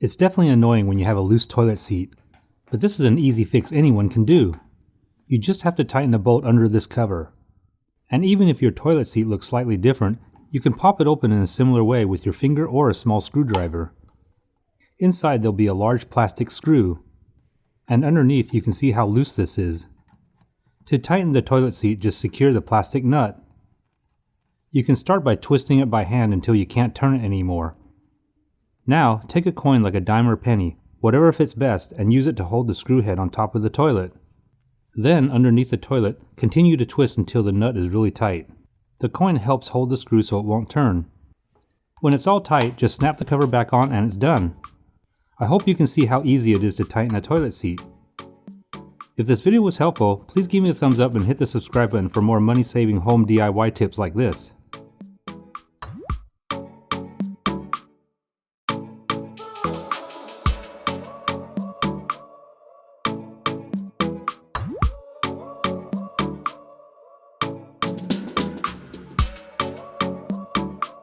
It's definitely annoying when you have a loose toilet seat, but this is an easy fix anyone can do. You just have to tighten the bolt under this cover. And even if your toilet seat looks slightly different, you can pop it open in a similar way with your finger or a small screwdriver. Inside there'll be a large plastic screw, and underneath you can see how loose this is. To tighten the toilet seat, just secure the plastic nut. You can start by twisting it by hand until you can't turn it anymore. Now, take a coin like a dime or penny, whatever fits best, and use it to hold the screw head on top of the toilet. Then, underneath the toilet, continue to twist until the nut is really tight. The coin helps hold the screw so it won't turn. When it's all tight, just snap the cover back on and it's done. I hope you can see how easy it is to tighten a toilet seat. If this video was helpful, please give me a thumbs up and hit the subscribe button for more money-saving home DIY tips like this.